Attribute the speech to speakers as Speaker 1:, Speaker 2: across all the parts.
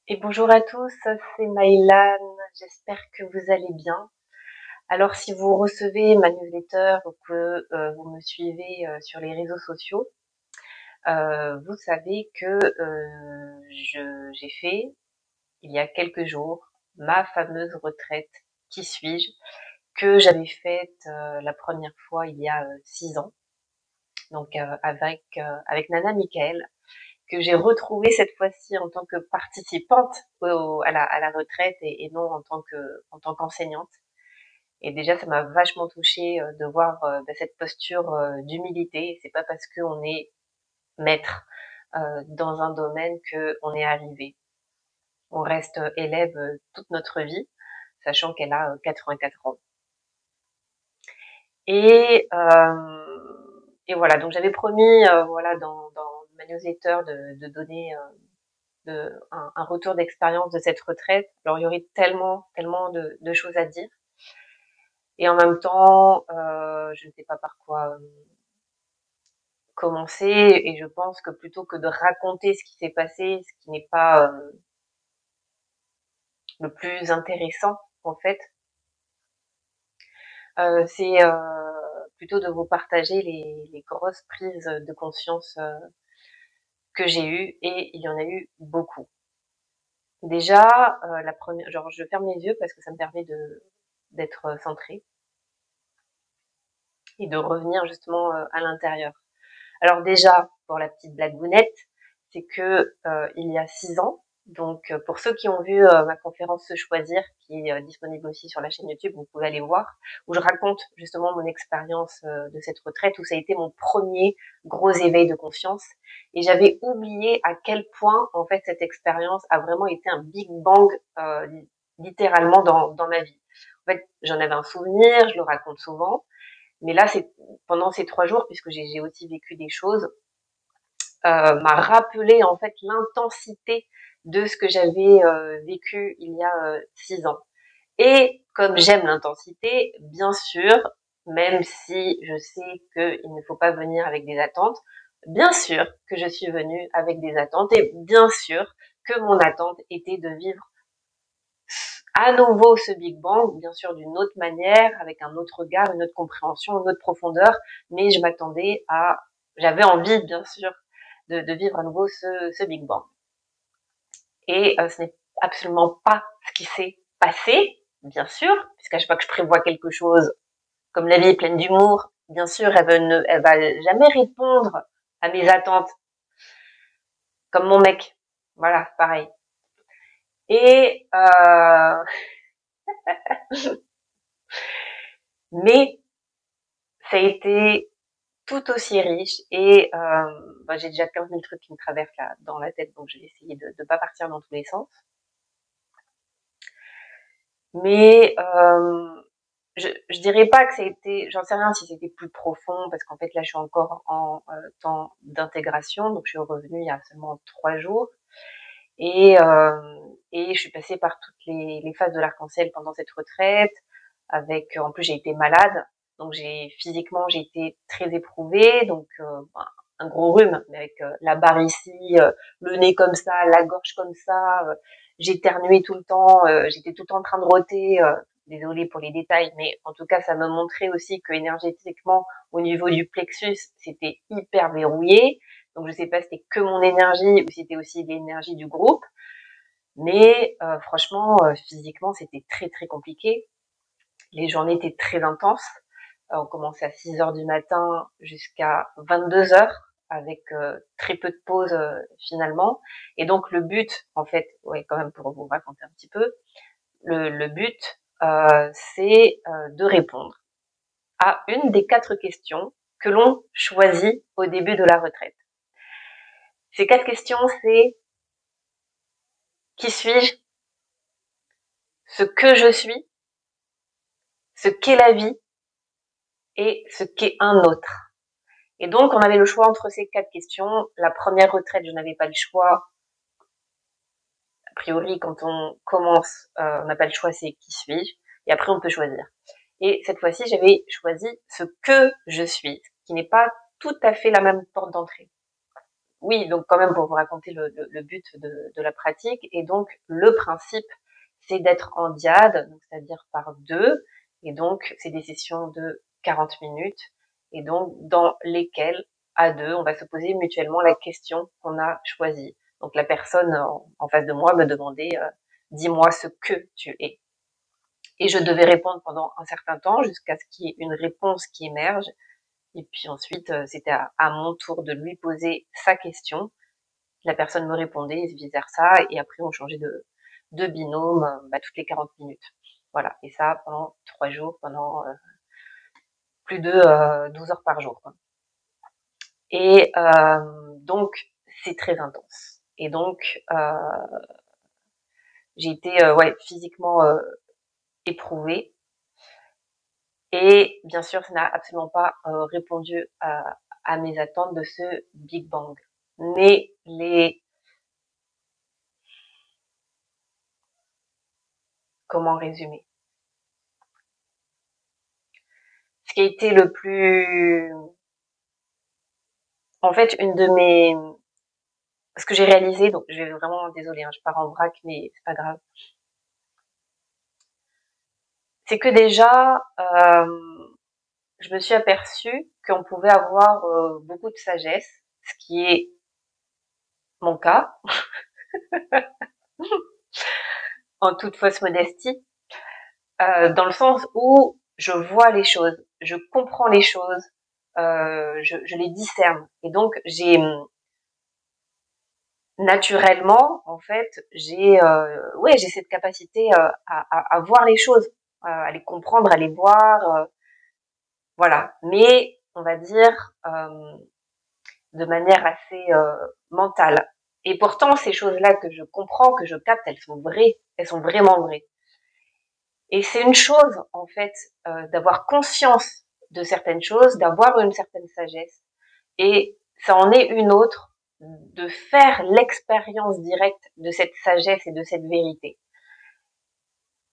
Speaker 1: Et bonjour à tous, c'est Maïlan, j'espère que vous allez bien. Alors si vous recevez ma newsletter ou que vous me suivez sur les réseaux sociaux, vous savez que j'ai fait, il y a quelques jours, ma fameuse retraite Qui suis-je que j'avais faite la première fois il y a 6 ans, donc avec Nana Michael, que j'ai retrouvée cette fois-ci en tant que participante à la retraite et non en tant qu'enseignante. Et déjà, ça m'a vachement touchée de voir cette posture d'humilité. C'est pas parce qu'on est maître dans un domaine qu'on est arrivé. On reste élève toute notre vie, sachant qu'elle a 84 ans. Et, et voilà, donc j'avais promis voilà dans ma newsletter de donner un retour d'expérience de cette retraite. Alors il y aurait tellement de choses à dire. Et en même temps, je ne sais pas par quoi commencer. Et je pense que plutôt que de raconter ce qui s'est passé, ce qui n'est pas le plus intéressant en fait, c'est plutôt de vous partager les grosses prises de conscience que j'ai eues. Et il y en a eu beaucoup. Déjà, la première, genre je ferme les yeux parce que ça me permet d'être centrée et de revenir justement à l'intérieur. Alors déjà, pour la petite blagounette, c'est que il y a 6 ans, donc pour ceux qui ont vu ma conférence Se Choisir, qui est disponible aussi sur la chaîne YouTube, vous pouvez aller voir, où je raconte justement mon expérience de cette retraite, où ça a été mon premier gros éveil de conscience. Et j'avais oublié à quel point, en fait, cette expérience a vraiment été un Big Bang, littéralement dans ma vie. En fait, j'en avais un souvenir, je le raconte souvent, mais là, c'est pendant ces 3 jours, puisque j'ai aussi vécu des choses, m'a rappelé en fait l'intensité de ce que j'avais vécu il y a 6 ans. Et comme j'aime l'intensité, bien sûr, même si je sais qu'il ne faut pas venir avec des attentes, bien sûr que je suis venue avec des attentes et bien sûr que mon attente était de vivre à nouveau ce Big Bang, bien sûr d'une autre manière, avec un autre regard, une autre compréhension, une autre profondeur, mais j'avais envie bien sûr de vivre à nouveau ce Big Bang. Et ce n'est absolument pas ce qui s'est passé, bien sûr, puisqu'à chaque fois que je prévois quelque chose, comme la vie est pleine d'humour, bien sûr, elle va jamais répondre à mes attentes, comme mon mec. Voilà, pareil. Et mais ça a été tout aussi riche et j'ai déjà 15 000 trucs qui me traversent là dans la tête, donc je vais essayer de ne pas partir dans tous les sens. Mais je dirais pas que ça a été, j'en sais rien si c'était plus profond, parce qu'en fait là je suis encore en temps d'intégration, donc je suis revenue il y a seulement 3 jours et je suis passée par toutes les phases de l'arc-en-ciel pendant cette retraite. Avec, en plus j'ai été malade, donc physiquement j'ai été très éprouvée, donc un gros rhume, mais avec la barre ici, le nez comme ça, la gorge comme ça, j'éternuais tout le temps, j'étais tout le temps en train de rôter. Désolée pour les détails, mais en tout cas ça me montrait aussi que énergétiquement au niveau du plexus c'était hyper verrouillé. Donc je sais pas si c'était que mon énergie ou si c'était aussi l'énergie du groupe, mais franchement physiquement c'était très compliqué. Les journées étaient très intenses. On commençait à 6 heures du matin jusqu'à 22 heures avec très peu de pauses finalement. Et donc le but, en fait, ouais, quand même pour vous raconter un petit peu, le but, c'est de répondre à une des 4 questions que l'on choisit au début de la retraite. Ces 4 questions, c'est qui suis-je, ce que je suis, ce qu'est la vie et ce qu'est un autre. Et donc, on avait le choix entre ces 4 questions. La première retraite, je n'avais pas le choix. A priori, quand on commence, on n'a pas le choix, c'est qui suis-je. Et après, on peut choisir. Et cette fois-ci, j'avais choisi ce que je suis, qui n'est pas tout à fait la même porte d'entrée. oui, donc quand même pour vous raconter le but de la pratique. Et donc le principe, c'est d'être en diade, donc c'est-à-dire par deux. Et donc c'est des sessions de 40 minutes. Et donc dans lesquelles, à deux, on va se poser mutuellement la question qu'on a choisie. Donc la personne en face de moi me demandait dis-moi ce que tu es. Et je devais répondre pendant un certain temps jusqu'à ce qu'il y ait une réponse qui émerge. Et puis ensuite, c'était à mon tour de lui poser sa question. La personne me répondait et vice versa. Et après, on changeait de binôme toutes les 40 minutes. Voilà. Et ça pendant 3 jours, pendant plus de 12 heures par jour, quoi. Et donc, c'est très intense. Et donc, j'ai été physiquement éprouvée. Et bien sûr, ça n'a absolument pas répondu à mes attentes de ce Big Bang. Mais comment résumer? Ce qui a été le plus, en fait, ce que j'ai réalisé, donc je vais vraiment, désolée, hein, je pars en vrac, mais c'est pas grave. C'est que déjà, je me suis aperçue qu'on pouvait avoir beaucoup de sagesse, ce qui est mon cas, en toute fausse modestie, dans le sens où je vois les choses, je comprends les choses, je les discerne. Et donc, naturellement, en fait, j'ai cette capacité à voir les choses, à les comprendre, à les voir, voilà. Mais on va dire de manière assez mentale. Et pourtant, ces choses-là que je comprends, que je capte, elles sont vraies, elles sont vraiment vraies. Et c'est une chose, en fait, d'avoir conscience de certaines choses, d'avoir une certaine sagesse, et ça en est une autre de faire l'expérience directe de cette sagesse et de cette vérité.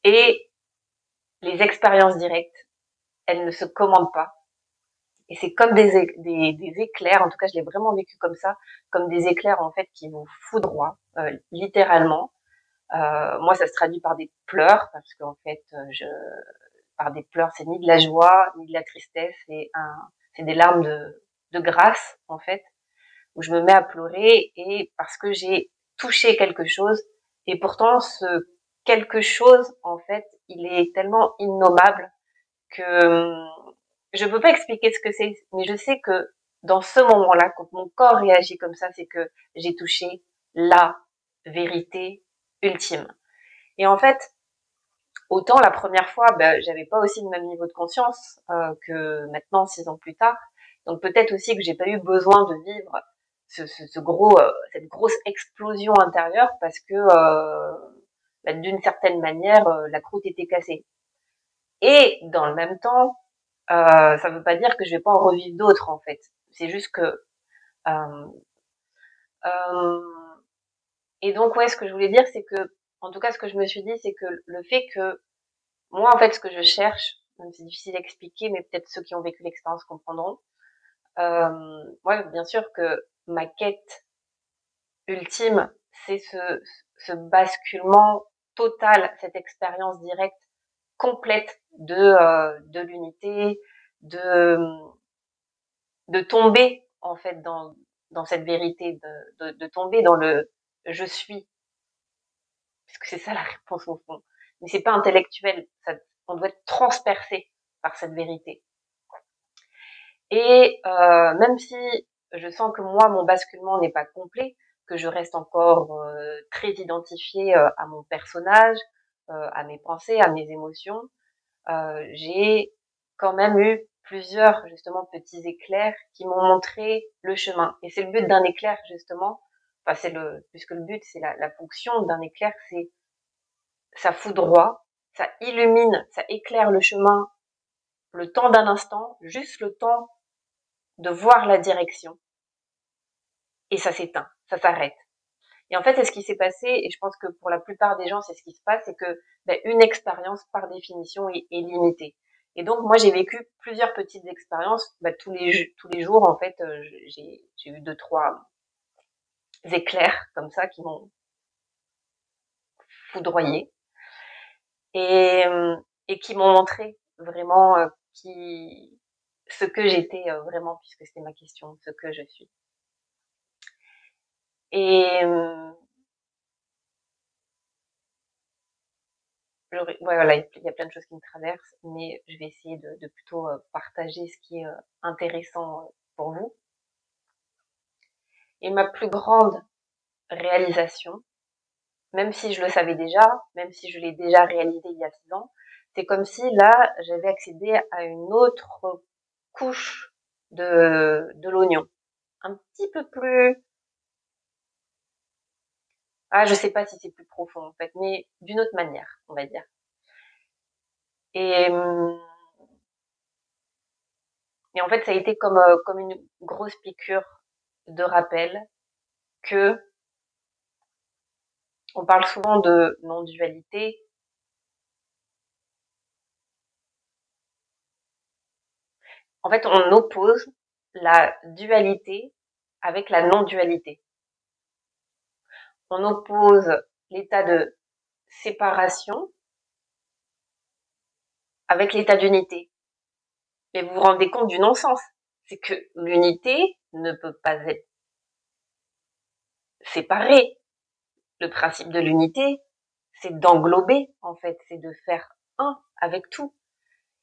Speaker 1: Et les expériences directes, elles ne se commandent pas. Et c'est comme des éclairs, en tout cas je l'ai vraiment vécu comme ça, comme des éclairs en fait qui vous foudroient, littéralement. Moi ça se traduit par des pleurs, parce qu'en fait par des pleurs, c'est ni de la joie, ni de la tristesse, c'est des larmes de grâce en fait, où je me mets à pleurer et parce que j'ai touché quelque chose, et pourtant ce quelque chose en fait il est tellement innommable que je peux pas expliquer ce que c'est, mais je sais que dans ce moment-là, quand mon corps réagit comme ça, c'est que j'ai touché la vérité ultime. Et en fait, autant la première fois, j'avais pas aussi le même niveau de conscience que maintenant, 6 ans plus tard. Donc peut-être aussi que j'ai pas eu besoin de vivre cette grosse explosion intérieure parce que d'une certaine manière, la croûte était cassée. Et dans le même temps, ça veut pas dire que je vais pas en revivre d'autres en fait. C'est juste que euh, euh, et donc ouais, ce que je voulais dire, c'est que en tout cas, ce que je me suis dit, c'est que le fait que moi, en fait, ce que je cherche, même c'est difficile à expliquer, mais peut-être ceux qui ont vécu l'expérience comprendront. Moi, bien sûr que ma quête ultime, c'est ce basculement total, cette expérience directe, complète de l'unité, de de tomber en fait dans cette vérité, de tomber dans le je suis, parce que c'est ça la réponse au fond. Mais c'est pas intellectuel, on doit être transpercé par cette vérité. Et même si je sens que moi mon basculement n'est pas complet, que je reste encore très identifiée à mon personnage, à mes pensées, à mes émotions, j'ai quand même eu plusieurs justement petits éclairs qui m'ont montré le chemin. Et c'est le but d'un éclair justement. Enfin, puisque le but c'est la fonction d'un éclair, c'est ça foudroie, ça illumine, ça éclaire le chemin, le temps d'un instant, juste le temps de voir la direction. Et ça s'éteint, ça s'arrête. Et en fait, c'est ce qui s'est passé, et je pense que pour la plupart des gens, c'est ce qui se passe, c'est que une expérience, par définition, est limitée. Et donc, moi, j'ai vécu plusieurs petites expériences. Tous les jours, en fait, j'ai eu éclairs comme ça qui m'ont foudroyée et, et qui m'ont montré vraiment ce que j'étais vraiment, puisque c'était ma question, ce que je suis. Et ouais, voilà, il y a plein de choses qui me traversent, mais je vais essayer de plutôt partager ce qui est intéressant pour vous. Et ma plus grande réalisation, même si je le savais déjà, même si je l'ai déjà réalisé il y a 6 ans, c'est comme si là, j'avais accédé à une autre couche de l'oignon. Un petit peu plus, je sais pas si c'est plus profond en fait, mais d'une autre manière, on va dire. Et, et en fait, ça a été comme une grosse piqûre de rappel que on parle souvent de non-dualité. En fait, on oppose la dualité avec la non-dualité. On oppose l'état de séparation avec l'état d'unité. Mais vous vous rendez compte du non-sens. C'est que l'unité ne peut pas être séparée. Le principe de l'unité, c'est d'englober, en fait, c'est de faire un avec tout.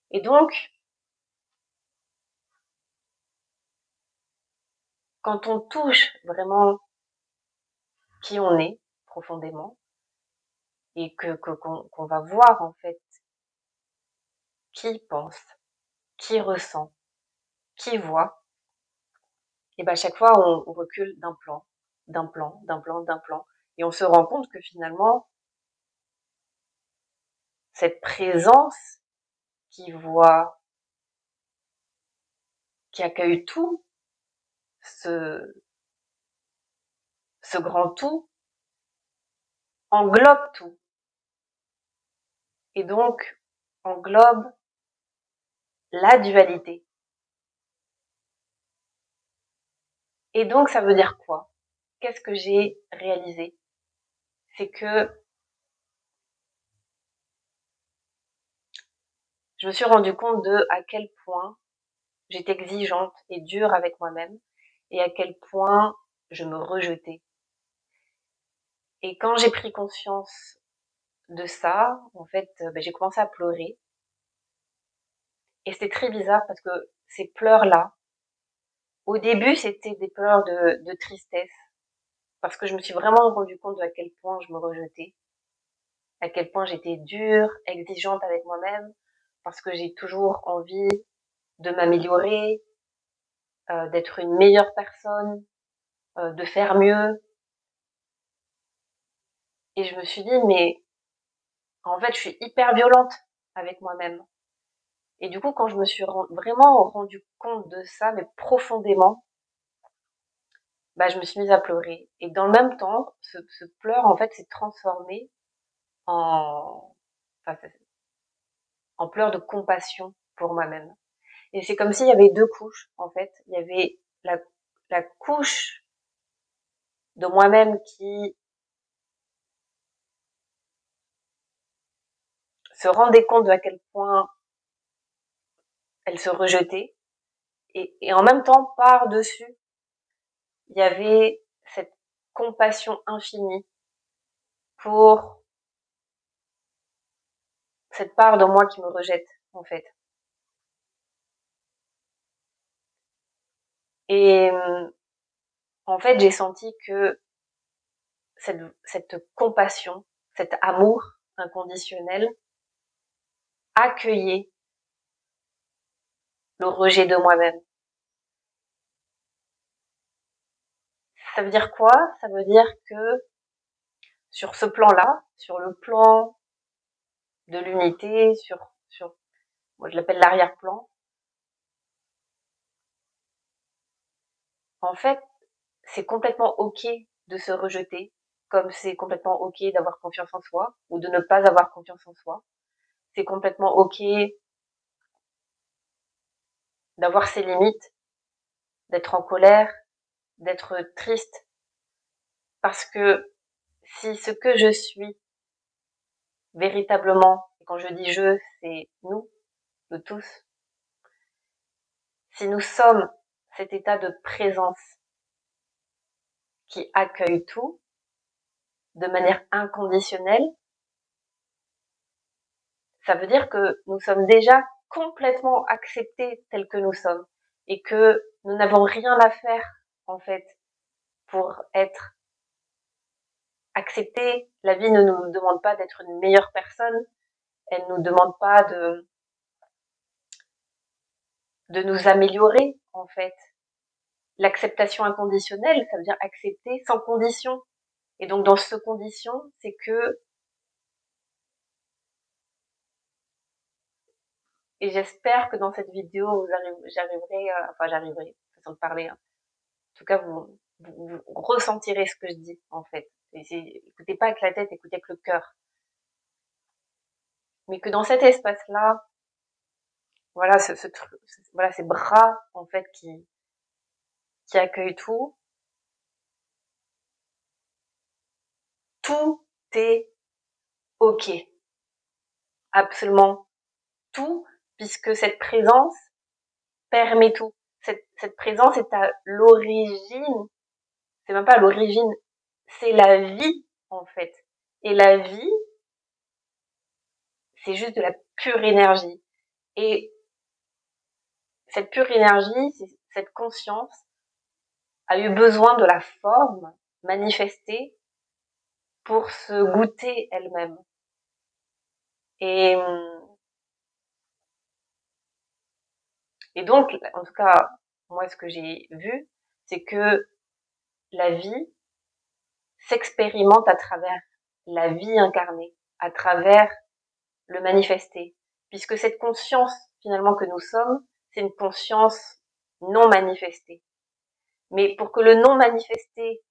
Speaker 1: Et donc, quand on touche vraiment qui on est profondément, et qu'on va voir, en fait, qui pense, qui ressent, qui voit, et ben, à chaque fois, on recule d'un plan, d'un plan, d'un plan, d'un plan. Et on se rend compte que finalement, cette présence qui voit, qui accueille tout, ce, ce grand tout, englobe tout. Et donc, englobe la dualité. Et donc, ça veut dire quoi? Qu'est-ce que j'ai réalisé? C'est que je me suis rendu compte de à quel point j'étais exigeante et dure avec moi-même et à quel point je me rejetais. Et quand j'ai pris conscience de ça, en fait, j'ai commencé à pleurer. Et c'était très bizarre parce que ces pleurs-là, au début, c'était des pleurs de tristesse parce que je me suis vraiment rendu compte de à quel point je me rejetais, à quel point j'étais dure, exigeante avec moi-même, parce que j'ai toujours envie de m'améliorer, d'être une meilleure personne, de faire mieux. Et je me suis dit, mais en fait, je suis hyper violente avec moi-même. Et du coup, quand je me suis vraiment rendu compte de ça, mais profondément, je me suis mise à pleurer. Et dans le même temps, ce pleur, en fait, s'est transformé en, enfin, en pleurs de compassion pour moi-même. Et c'est comme s'il y avait 2 couches, en fait. Il y avait la couche de moi-même qui se rendait compte de à quel point elle se rejetait. Et en même temps, par-dessus, il y avait cette compassion infinie pour cette part de moi qui me rejette, en fait. Et en fait, j'ai senti que cette compassion, cet amour inconditionnel accueillait le rejet de moi-même. Ça veut dire quoi? Ça veut dire que sur ce plan-là, sur le plan de l'unité, moi je l'appelle l'arrière-plan, en fait, c'est complètement ok de se rejeter, comme c'est complètement ok d'avoir confiance en soi ou de ne pas avoir confiance en soi. C'est complètement ok d'avoir ses limites, d'être en colère, d'être triste, Parce que si ce que je suis véritablement, et quand je dis je, c'est nous tous, si nous sommes cet état de présence qui accueille tout de manière inconditionnelle, ça veut dire que nous sommes déjà complètement acceptés tels que nous sommes et que nous n'avons rien à faire, en fait, pour être acceptés. La vie ne nous demande pas d'être une meilleure personne, elle ne nous demande pas de nous améliorer, en fait. L'acceptation inconditionnelle, ça veut dire accepter sans condition. Et donc, dans ce condition, c'est que, et j'espère que dans cette vidéo, j'arriverai, façon de parler, hein. En tout cas, vous ressentirez ce que je dis, en fait. Et écoutez pas avec la tête, écoutez avec le cœur. Mais que dans cet espace-là, voilà, voilà, ces bras, en fait, qui accueillent tout, tout est ok. Absolument tout, puisque cette présence permet tout. Cette présence est à l'origine, c'est même pas à l'origine, c'est la vie, en fait. Et la vie, c'est juste de la pure énergie. Et cette pure énergie, cette conscience, a eu besoin de la forme manifestée pour se goûter elle-même. Et, et donc, en tout cas, moi, ce que j'ai vu, c'est que la vie s'expérimente à travers la vie incarnée, à travers le manifesté. Puisque cette conscience, finalement, que nous sommes, c'est une conscience non manifestée. Mais pour que le non manifesté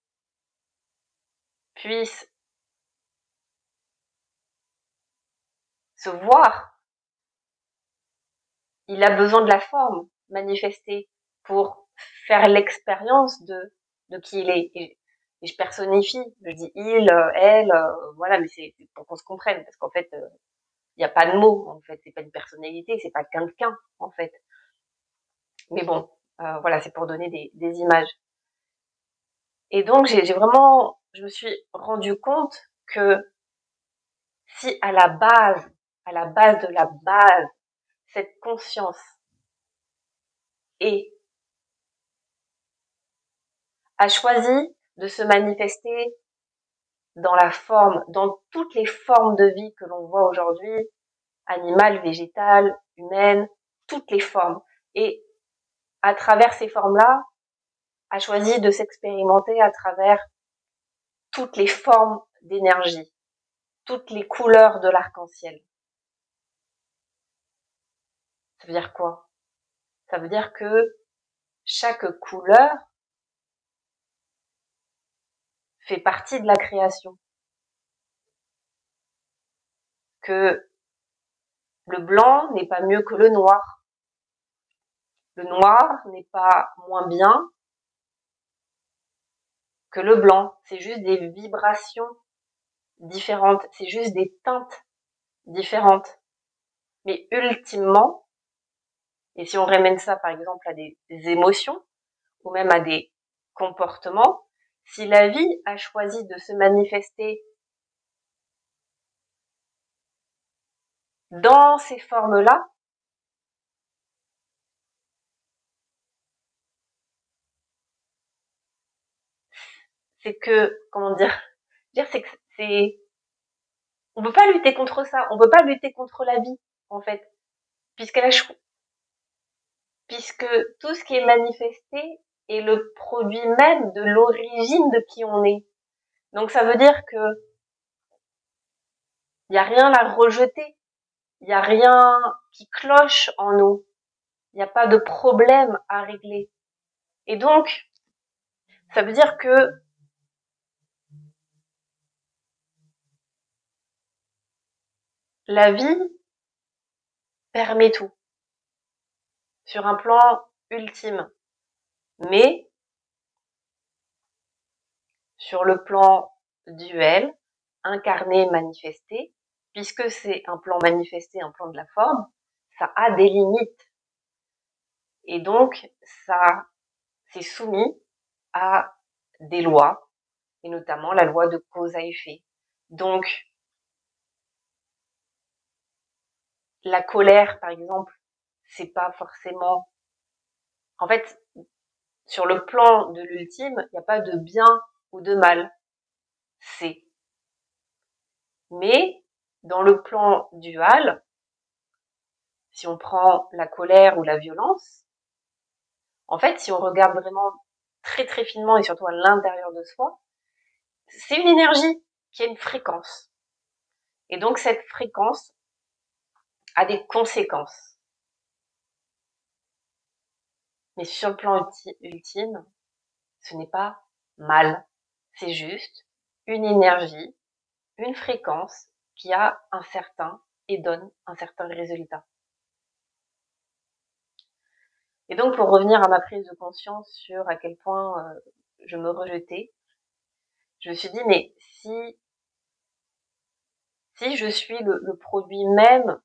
Speaker 1: puisse se voir, il a besoin de la forme manifestée pour faire l'expérience de qui il est. Et je personnifie, je dis il, elle, voilà, mais c'est pour qu'on se comprenne, parce qu'en fait, il n'y a pas de mots, en fait, c'est pas une personnalité, c'est pas quelqu'un, en fait. Mais bon, voilà, c'est pour donner des images. Et donc, je me suis rendu compte que si à la base de la base, cette conscience a choisi de se manifester dans la forme, dans toutes les formes de vie que l'on voit aujourd'hui, animale, végétale, humaine, toutes les formes. Et à travers ces formes-là, a choisi de s'expérimenter à travers toutes les formes d'énergie, toutes les couleurs de l'arc-en-ciel. Ça veut dire quoi? Ça veut dire que chaque couleur fait partie de la création. Que le blanc n'est pas mieux que le noir. Le noir n'est pas moins bien que le blanc. C'est juste des vibrations différentes. C'est juste des teintes différentes. Mais ultimement, et si on ramène ça par exemple à des émotions, ou même à des comportements, si la vie a choisi de se manifester dans ces formes-là, c'est que, comment dire, c'est que on peut pas lutter contre ça, on peut pas lutter contre la vie, en fait, puisque tout ce qui est manifesté est le produit même de l'origine de qui on est. Donc ça veut dire que il y a rien à rejeter, il y a rien qui cloche en nous, il n'y a pas de problème à régler. Et donc, ça veut dire que la vie permet tout, sur un plan ultime. Mais sur le plan duel, incarné, manifesté, puisque c'est un plan manifesté, un plan de la forme, ça a des limites. Et donc, ça, c'est soumis à des lois, et notamment la loi de cause à effet. Donc, la colère, par exemple, c'est pas forcément... En fait, sur le plan de l'ultime, il n'y a pas de bien ou de mal. C'est. Mais, dans le plan dual, si on prend la colère ou la violence, en fait, si on regarde vraiment très très finement et surtout à l'intérieur de soi, c'est une énergie qui a une fréquence. Et donc cette fréquence a des conséquences. Mais sur le plan ultime, ce n'est pas mal. C'est juste une énergie, une fréquence qui a un certain et donne un certain résultat. Et donc pour revenir à ma prise de conscience sur à quel point je me rejetais, je me suis dit mais si je suis le produit même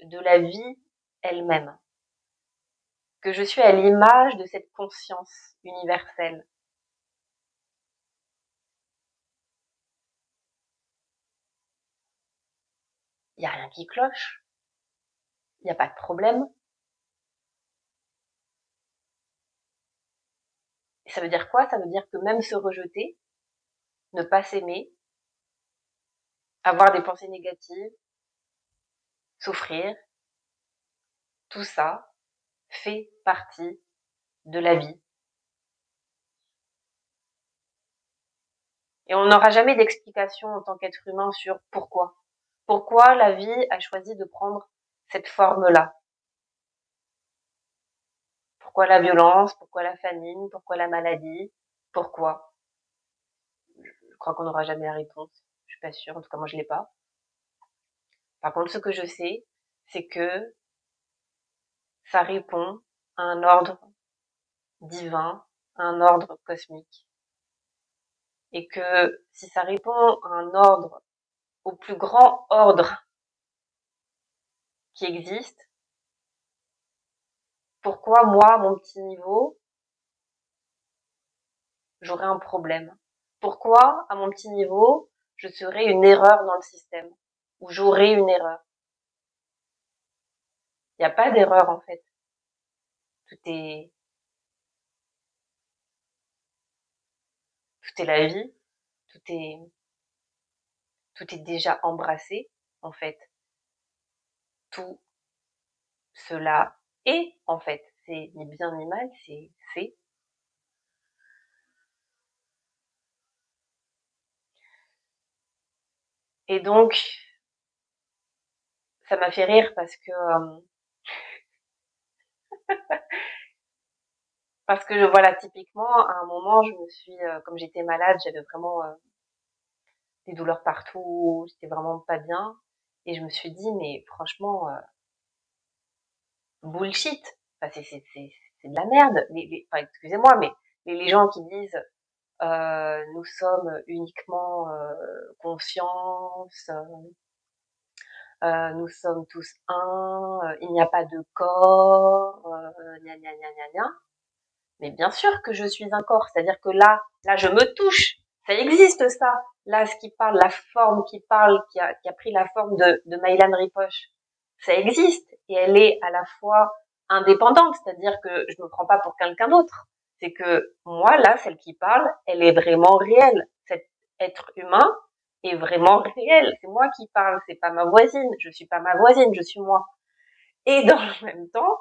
Speaker 1: de la vie elle-même, que je suis à l'image de cette conscience universelle, il n'y a rien qui cloche, il n'y a pas de problème. Et ça veut dire quoi? Ça veut dire que même se rejeter, ne pas s'aimer, avoir des pensées négatives, souffrir, tout ça fait partie de la vie. Et on n'aura jamais d'explication en tant qu'être humain sur pourquoi. Pourquoi la vie a choisi de prendre cette forme-là? Pourquoi la violence? Pourquoi la famine? Pourquoi la maladie? Pourquoi? Je crois qu'on n'aura jamais la réponse. Je suis pas sûre. En tout cas, moi, je l'ai pas. Par contre, ce que je sais, c'est que ça répond à un ordre divin, à un ordre cosmique. Et que si ça répond à un ordre, au plus grand ordre qui existe, pourquoi moi, mon petit niveau, j'aurais un problème? Pourquoi, à mon petit niveau, je serais une erreur dans le système? Ou j'aurais une erreur? Il n'y a pas d'erreur, en fait. Tout est la vie. Tout est déjà embrassé, en fait. Tout cela est, en fait. C'est ni bien ni mal, c'est fait. Et donc, ça m'a fait rire parce que voilà, typiquement, à un moment, je me suis, comme j'étais malade, j'avais vraiment des douleurs partout, j'étais vraiment pas bien. Et je me suis dit, mais franchement, bullshit. Enfin, c'est de la merde. Enfin, excusez-moi, mais les gens qui disent, nous sommes uniquement conscience, nous sommes tous un, il n'y a pas de corps, gna gna gna gna gna. Mais bien sûr que je suis un corps, c'est-à-dire que là, je me touche, ça existe ça. Là, ce qui parle, la forme qui parle, qui a pris la forme de Maïlan Ripoche, ça existe et elle est à la fois indépendante, c'est-à-dire que je me prends pas pour quelqu'un d'autre. C'est que moi, là, celle qui parle, elle est vraiment réelle. Cet être humain est vraiment réel. C'est moi qui parle, c'est pas ma voisine. Je suis pas ma voisine, je suis moi. Et dans le même temps,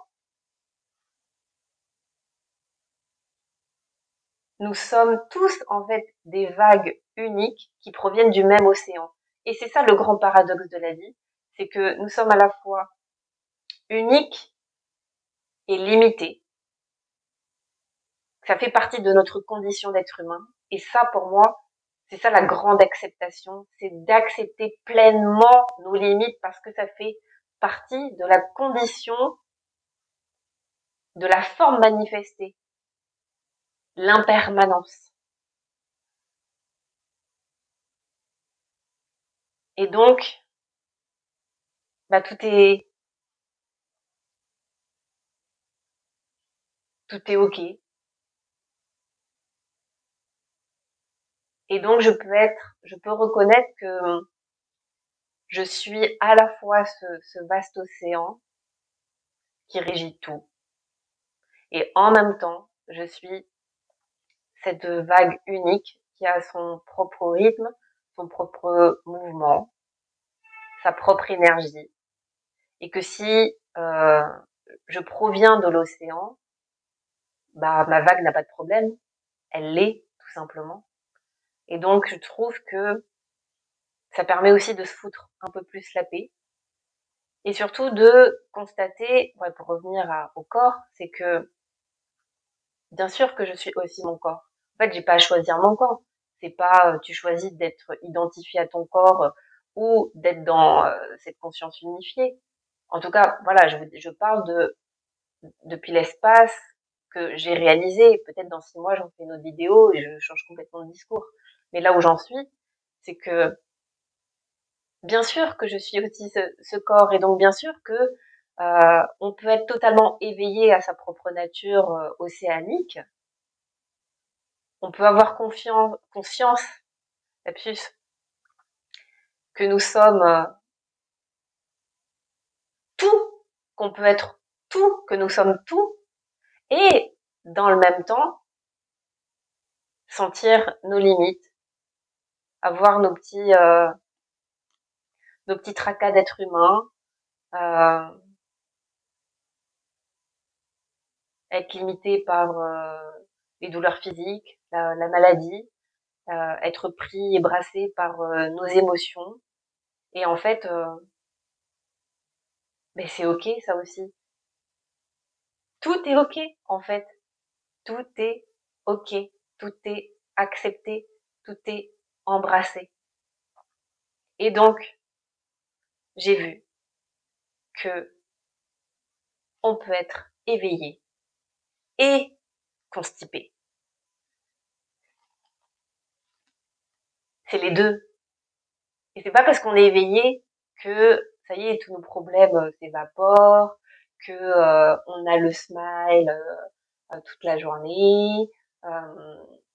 Speaker 1: nous sommes tous en fait des vagues uniques qui proviennent du même océan. Et c'est ça le grand paradoxe de la vie, c'est que nous sommes à la fois uniques et limités. Ça fait partie de notre condition d'être humain. Et ça, pour moi, c'est ça la grande acceptation, c'est d'accepter pleinement nos limites parce que ça fait partie de la condition de la forme manifestée, l'impermanence. Et donc, bah, tout est OK. Et donc je peux reconnaître que je suis à la fois ce vaste océan qui régit tout, et en même temps, je suis cette vague unique qui a son propre rythme, son propre mouvement, sa propre énergie, et que si je proviens de l'océan, bah ma vague n'a pas de problème, elle l'est tout simplement. Et donc je trouve que ça permet aussi de se foutre un peu plus la paix, et surtout de constater, ouais, pour revenir au corps, c'est que bien sûr que je suis aussi mon corps. En fait, j'ai pas à choisir mon corps. C'est pas tu choisis d'être identifié à ton corps ou d'être dans cette conscience unifiée. En tout cas, voilà, je parle de depuis l'espace que j'ai réalisé. Peut-être dans 6 mois, j'en fais une autre vidéo et je change complètement de discours. Mais là où j'en suis, c'est que bien sûr que je suis aussi ce corps, et donc bien sûr que on peut être totalement éveillé à sa propre nature océanique. On peut avoir conscience, lapsus, que nous sommes tout, qu'on peut être tout, que nous sommes tout, et dans le même temps, sentir nos limites, avoir nos petits tracas d'être humain, euh, être limité par les douleurs physiques, la maladie, être pris et brassé par nos émotions. Et en fait, mais c'est ok ça aussi. Tout est ok en fait. Tout est ok. Tout est accepté. Tout est embrassé. Et donc, j'ai vu que on peut être éveillé et constipé. C'est les deux. Et c'est pas parce qu'on est éveillé que ça y est, tous nos problèmes s'évaporent, que on a le smile toute la journée.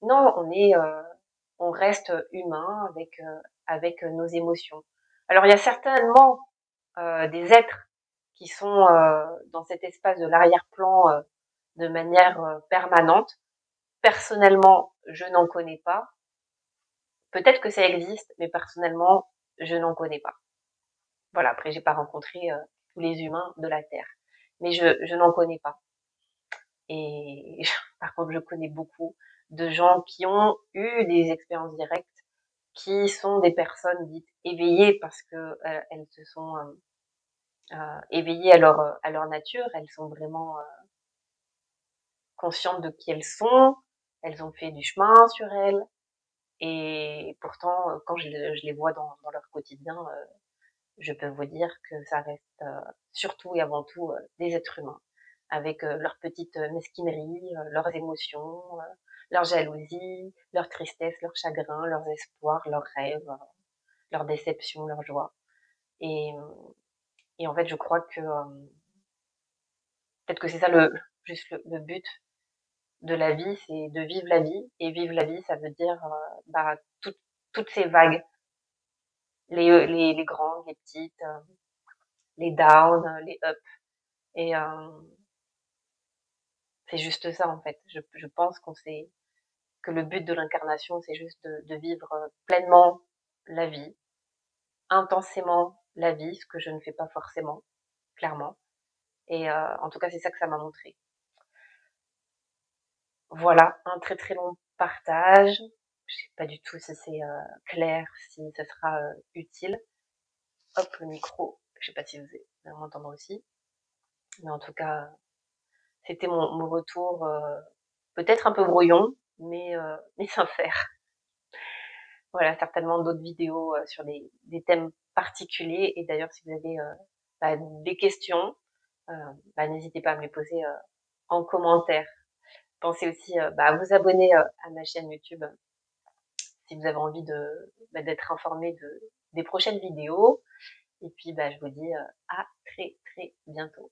Speaker 1: Non, on reste humain avec nos émotions. Alors il y a certainement des êtres qui sont dans cet espace de l'arrière-plan de manière permanente. Personnellement, je n'en connais pas. Peut-être que ça existe, mais personnellement, je n'en connais pas. Voilà, après j'ai pas rencontré tous les humains de la Terre, mais je n'en connais pas. Et par contre, je connais beaucoup de gens qui ont eu des expériences directes, qui sont des personnes dites éveillées parce que elles se sont éveillées à leur nature. Elles sont vraiment conscientes de qui elles sont. Elles ont fait du chemin sur elles. Et pourtant, quand je les vois dans leur quotidien, je peux vous dire que ça reste surtout et avant tout des êtres humains, avec leurs petites mesquineries, leurs émotions, leur jalousie, leur tristesse, leur chagrin, leurs espoirs, leurs rêves, leurs déceptions, leurs joies. Et, et en fait, je crois que peut-être que c'est ça juste le but de la vie, c'est de vivre la vie. Et vivre la vie, ça veut dire bah, toutes ces vagues, les grandes, les petites, les downs, les ups. Et c'est juste ça en fait. Je pense que le but de l'incarnation, c'est juste de vivre pleinement la vie, intensément la vie, ce que je ne fais pas forcément, clairement. Et en tout cas, c'est ça que ça m'a montré. Voilà, un très très long partage. Je sais pas du tout si c'est clair, si ça sera utile. Hop, le micro. Je sais pas si vous allez m'entendre aussi. Mais en tout cas, c'était mon retour, peut-être un peu brouillon, mais sincère. Voilà, certainement d'autres vidéos sur des thèmes particuliers. Et d'ailleurs, si vous avez bah, des questions, bah, n'hésitez pas à me les poser en commentaire. Pensez aussi bah, à vous abonner à ma chaîne YouTube si vous avez envie d'être informé des prochaines vidéos. Et puis, bah, je vous dis à très très bientôt.